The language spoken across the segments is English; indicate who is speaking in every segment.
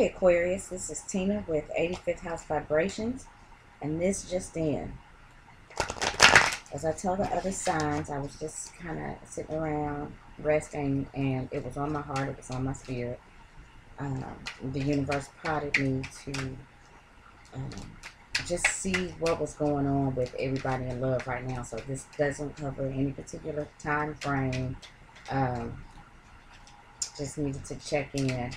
Speaker 1: Hey Aquarius, this is Tina with 85th House Vibrations, and this just in. As I told the other signs, I was just kind of sitting around resting, and it was on my heart, it was on my spirit. The universe prodded me to um, just see what was going on with everybody in love right now. So this doesn't cover any particular time frame. Um, just needed to check in.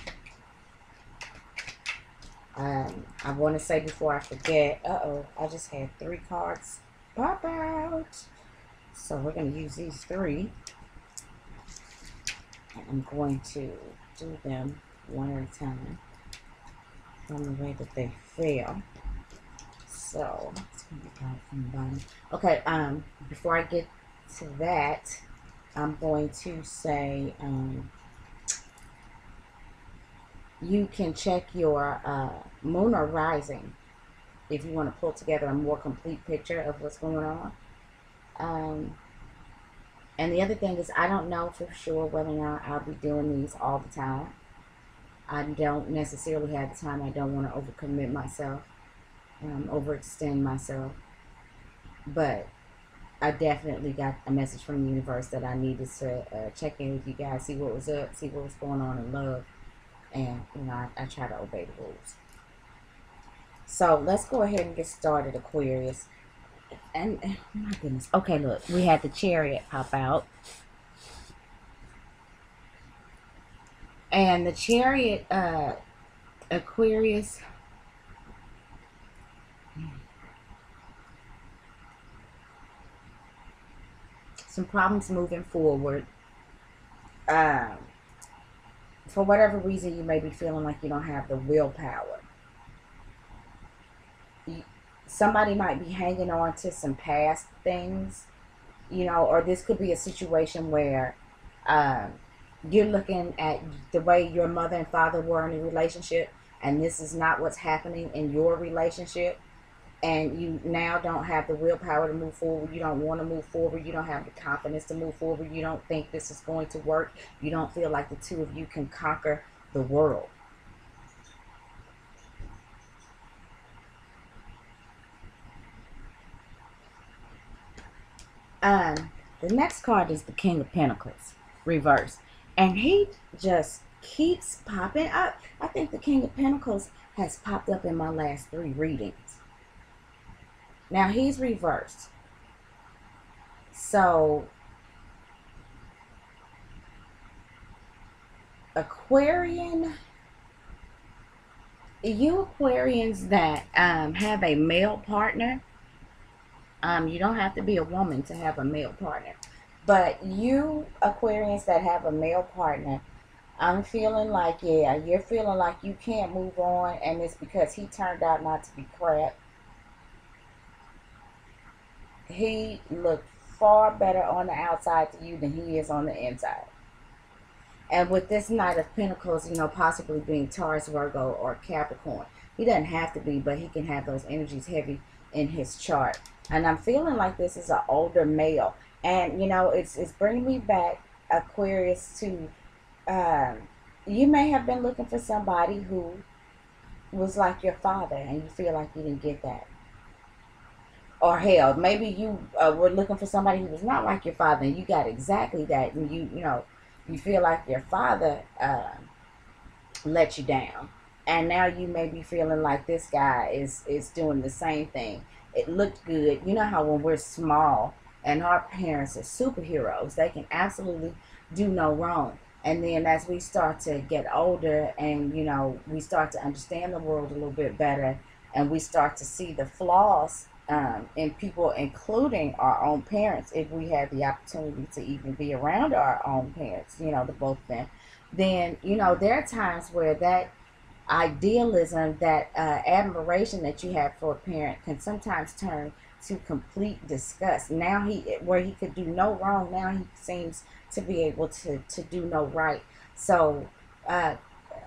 Speaker 1: I want to say before I forget, I just had 3 cards pop out. So we're going to use these 3. And I'm going to do them one at a time from the way that they feel. So it's going to be out from the bottom. Okay, before I get to that, I'm going to say, you can check your moon or rising if you want to pull together a more complete picture of what's going on. And the other thing is, I don't know for sure whether or not I'll be doing these all the time. I don't necessarily have the time. I don't want to overcommit myself, overextend myself. But I definitely got a message from the universe that I needed to check in with you guys, see what was up, see what was going on in love. And, I try to obey the rules. So let's go ahead and get started, Aquarius. And oh my goodness. Okay, look, we had the Chariot pop out. And the Chariot, Aquarius, some problems moving forward. For whatever reason, you may be feeling like you don't have the willpower. Somebody might be hanging on to some past things, or this could be a situation where you're looking at the way your mother and father were in a relationship, and this is not what's happening in your relationship, and you now don't have the willpower to move forward. You don't want to move forward. You don't have the confidence to move forward. You don't think this is going to work. You don't feel like the two of you can conquer the world. The next card is the King of Pentacles, reverse. And he just keeps popping up. I think the King of Pentacles has popped up in my last 3 readings. Now he's reversed. So Aquarian, you Aquarians that have a male partner, you don't have to be a woman to have a male partner. But you Aquarians that have a male partner, I'm feeling like, yeah, you're feeling like you can't move on, and it's because he turned out not to be crap. He looked far better on the outside to you than he is on the inside. And with this Knight of Pentacles, possibly being Taurus, Virgo, or Capricorn. He doesn't have to be, but he can have those energies heavy in his chart. And I'm feeling like this is an older male. And, it's bringing me back, Aquarius, to you may have been looking for somebody who was like your father, and you feel like you didn't get that. Or hell, maybe you were looking for somebody who was not like your father, and you got exactly that, and you feel like your father let you down, and now you may be feeling like this guy is doing the same thing. It looked good. You know how when we're small and our parents are superheroes, they can absolutely do no wrong. And then as we start to get older and, we start to understand the world a little bit better, and we start to see the flaws in people, including our own parents, if we have the opportunity to even be around our own parents, the both of them, then, there are times where that idealism, that admiration that you have for a parent can sometimes turn to complete disgust. Now where he could do no wrong, now he seems to be able to do no right. So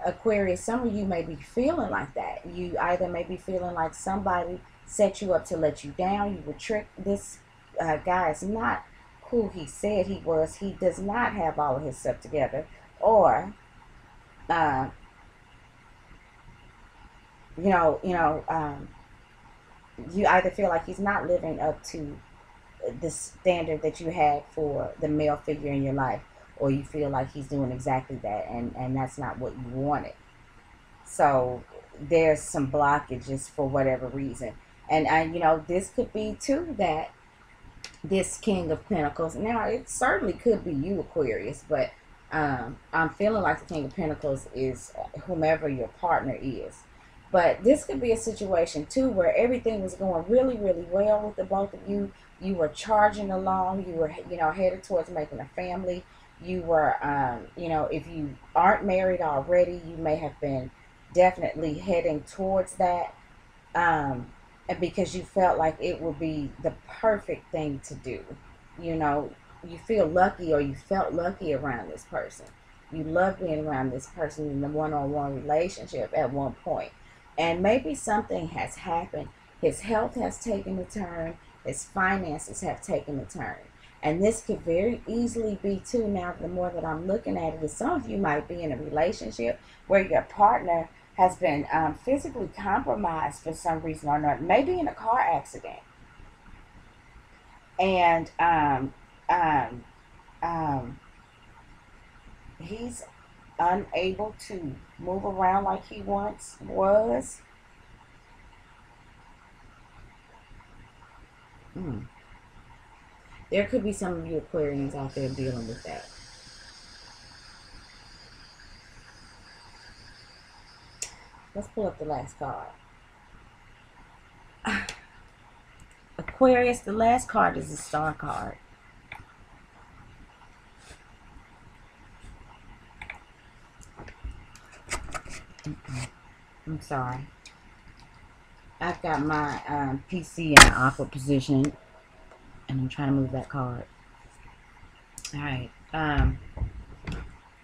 Speaker 1: Aquarius, some of you may be feeling like that. You either may be feeling like somebody set you up to let you down. You were tricked. This guy is not who he said he was. He does not have all of his stuff together. Or you either feel like he's not living up to the standard that you had for the male figure in your life, or you feel like he's doing exactly that, and that's not what you wanted. So there's some blockages for whatever reason. And this could be too that this King of Pentacles. Now, it certainly could be you, Aquarius, but I'm feeling like the King of Pentacles is whomever your partner is. But this could be a situation too where everything was going really, really well with the both of you. You were charging along. You were, headed towards making a family. You were, if you aren't married already, you may have been definitely heading towards that. And because you felt like it would be the perfect thing to do. You know, you feel lucky, or you felt lucky around this person. You love being around this person in the one-on-one relationship at one point. And maybe something has happened. His health has taken a turn. His finances have taken a turn. And this could very easily be too, now the more that I'm looking at it, is some of you might be in a relationship where your partner has been physically compromised for some reason or another, maybe in a car accident. And he's unable to move around like he once was. There could be some of you Aquarians out there dealing with that. Let's pull up the last card. Aquarius, the last card is the Star card. I'm sorry. I've got my PC in an awkward position, and I'm trying to move that card. All right.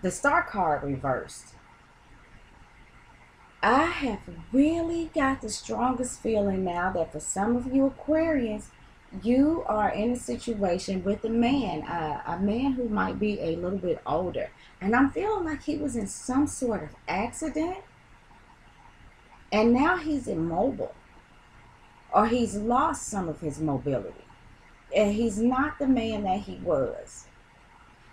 Speaker 1: The Star card reversed. I have really got the strongest feeling now that for some of you Aquarians, you are in a situation with a man who might be a little bit older. And I'm feeling like he was in some sort of accident, and now he's immobile, or he's lost some of his mobility, and he's not the man that he was.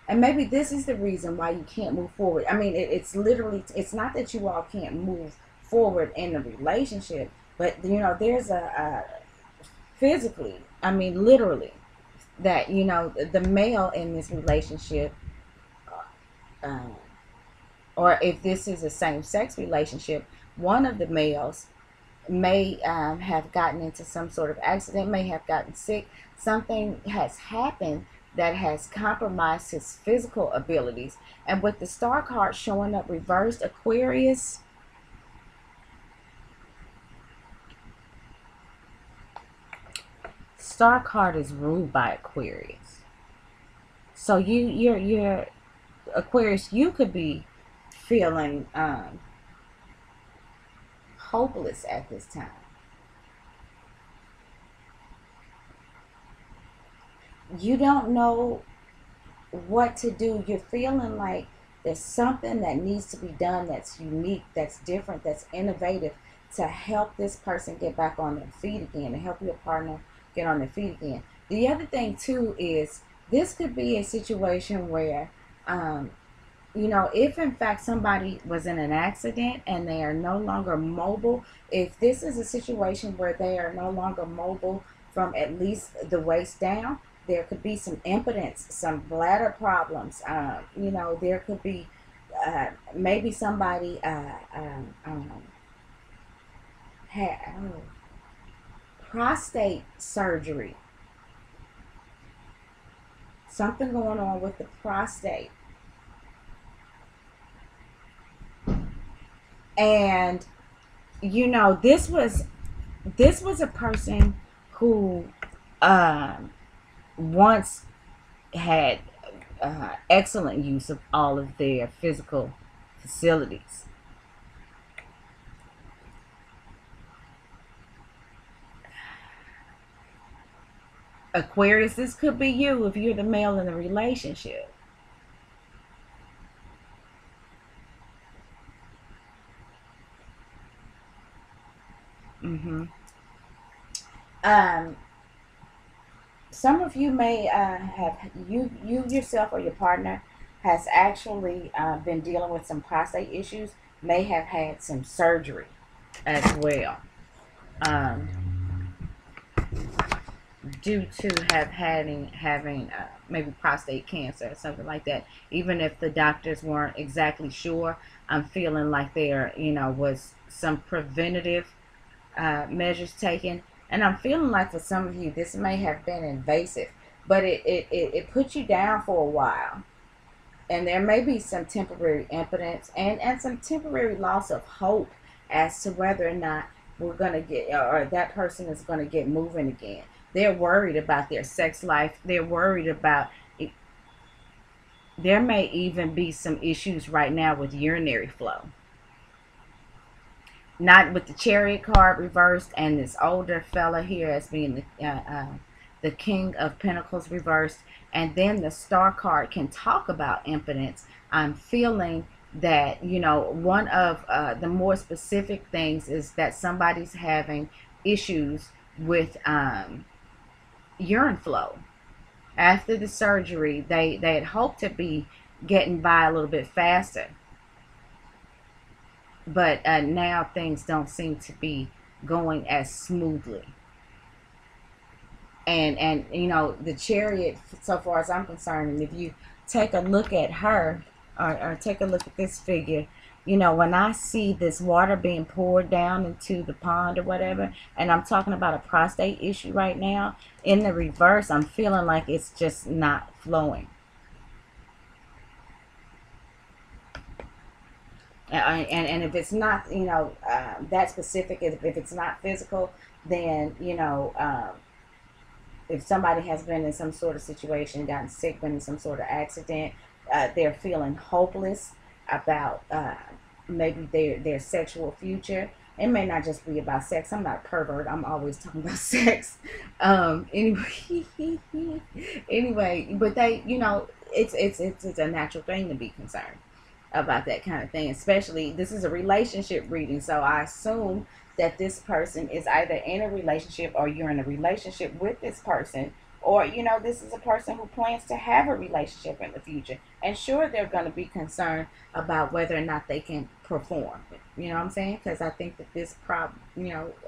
Speaker 1: And maybe this is the reason why you can't move forward. I mean, it's literally, it's not that you all can't move forward in the relationship, but there's a physically, I mean literally, that the male in this relationship, or if this is a same-sex relationship, one of the males may have gotten into some sort of accident, may have gotten sick. Something has happened that has compromised his physical abilities. And with the Star card showing up reversed, Aquarius, Star card is ruled by Aquarius. So you're Aquarius, you could be feeling hopeless at this time. You don't know what to do. You're feeling like there's something that needs to be done that's unique, that's different, that's innovative, to help this person get back on their feet again, to help your partner get on their feet again. The other thing too is this could be a situation where if in fact somebody was in an accident and they are no longer mobile, if this is a situation where they are no longer mobile from at least the waist down, there could be some impotence, some bladder problems. There could be maybe somebody had prostate surgery. Something going on with the prostate. And this was a person who once had excellent use of all of their physical facilities. Aquarius, this could be you if you're the male in the relationship. Mm-hmm. Um, some of you may have you yourself or your partner has actually been dealing with some prostate issues. May have had some surgery as well. Um, due to having maybe prostate cancer or something like that. Even if the doctors weren't exactly sure, I'm feeling like there, was some preventative measures taken, and I'm feeling like for some of you this may have been invasive, but it put you down for a while, and there may be some temporary impotence and some temporary loss of hope as to whether or not we're going to get, or that person is going to get moving again. They're worried about their sex life. They're worried about it. There may even be some issues right now with urinary flow. Not with the Chariot card reversed and this older fella here as being the King of Pentacles reversed, and then the Star card can talk about impotence. I'm feeling that, one of the more specific things is that somebody's having issues with urine flow. After the surgery, they had hoped to be getting by a little bit faster, but now things don't seem to be going as smoothly. And the Chariot, so far as I'm concerned, and if you take a look at her, or take a look at this figure, when I see this water being poured down into the pond or whatever, and I'm talking about a prostate issue right now, in the reverse, I'm feeling like it's just not flowing. And if it's not, that specific, if it's not physical, then, if somebody has been in some sort of situation, gotten sick, been in some sort of accident, they're feeling hopeless about maybe their sexual future. It may not just be about sex. I'm not a pervert. I'm always talking about sex. Anyway, anyway, but they, it's a natural thing to be concerned about that kind of thing. Especially, this is a relationship reading, so I assume that this person is either in a relationship, or you're in a relationship with this person, or this is a person who plans to have a relationship in the future, and sure, they're going to be concerned about whether or not they can perform. You know what I'm saying? Because I think that this problem,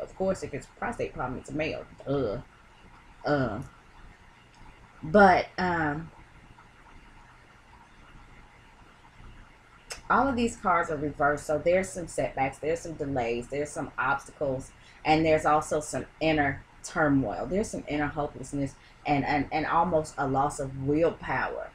Speaker 1: of course, if it's a prostate problem, it's a male. But all of these cards are reversed, so there's some setbacks, there's some delays, there's some obstacles, and there's also some inner turmoil. There's some inner hopelessness and almost a loss of willpower.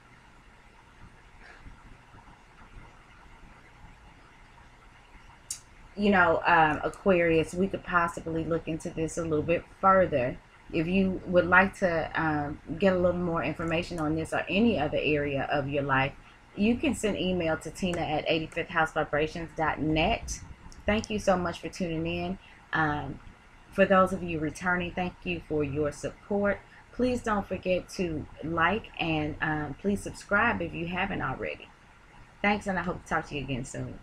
Speaker 1: Aquarius, we could possibly look into this a little bit further. If you would like to get a little more information on this or any other area of your life, you can send email to tina@85housevibrations.net. Thank you so much for tuning in. For those of you returning, thank you for your support. Please don't forget to like and please subscribe if you haven't already. Thanks, and I hope to talk to you again soon.